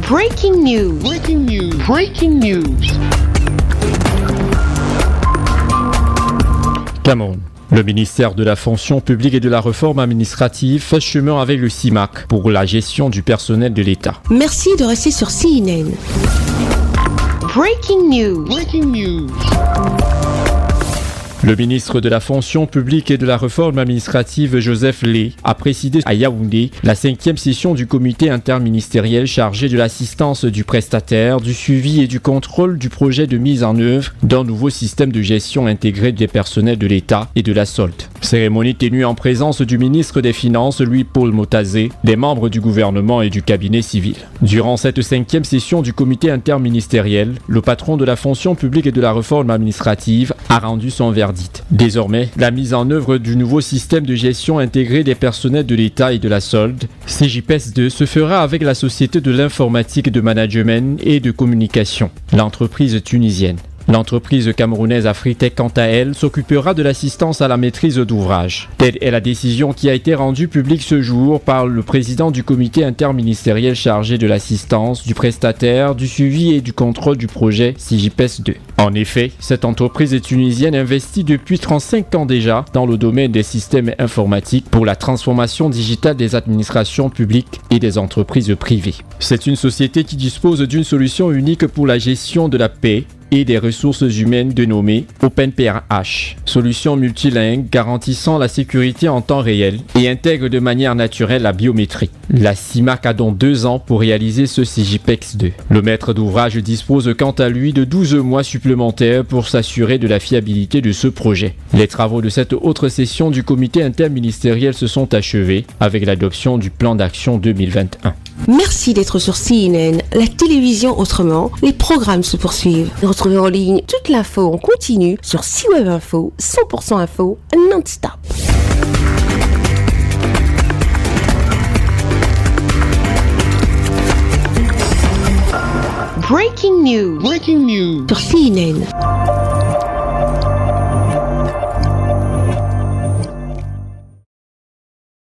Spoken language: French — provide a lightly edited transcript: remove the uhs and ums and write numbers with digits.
Breaking news. Breaking news. Breaking news. Cameroun. Le ministère de la Fonction publique et de la Réforme administrative fait chemin avec le CIMAC pour la gestion du personnel de l'État. Merci de rester sur CNN. Breaking news. Breaking news. Le ministre de la Fonction publique et de la Réforme administrative, Joseph Lé, a présidé à Yaoundé la 5e session du comité interministériel chargé de l'assistance du prestataire, du suivi et du contrôle du projet de mise en œuvre d'un nouveau système de gestion intégré des personnels de l'État et de la solde. Cérémonie tenue en présence du ministre des Finances, Louis-Paul Motazé, des membres du gouvernement et du cabinet civil. Durant cette 5e session du comité interministériel, le patron de la Fonction publique et de la Réforme administrative a rendu son verdict. Désormais, la mise en œuvre du nouveau système de gestion intégré des personnels de l'État et de la solde, CJPES2, se fera avec la Société de l'informatique de management et de communication, l'entreprise tunisienne. L'entreprise camerounaise Afritech, quant à elle, s'occupera de l'assistance à la maîtrise d'ouvrage. Telle est la décision qui a été rendue publique ce jour par le président du comité interministériel chargé de l'assistance, du prestataire, du suivi et du contrôle du projet CJPES2. En effet, cette entreprise tunisienne investit depuis 35 ans déjà dans le domaine des systèmes informatiques pour la transformation digitale des administrations publiques et des entreprises privées. C'est une société qui dispose d'une solution unique pour la gestion de la paix et des ressources humaines dénommée OpenPRH, solution multilingue garantissant la sécurité en temps réel et intègre de manière naturelle la biométrie. La CIMAC a donc 2 ans pour réaliser ce CJPES2. Le maître d'ouvrage dispose quant à lui de 12 mois supplémentaires pour s'assurer de la fiabilité de ce projet. Les travaux de cette autre session du comité interministériel se sont achevés avec l'adoption du plan d'action 2021. Merci d'être sur CNN, la télévision autrement. Les programmes se poursuivent. Retrouvez en ligne toute l'info en continu sur C-Web Info, 100% info, non-stop. Breaking news. Breaking news. Sur CNN.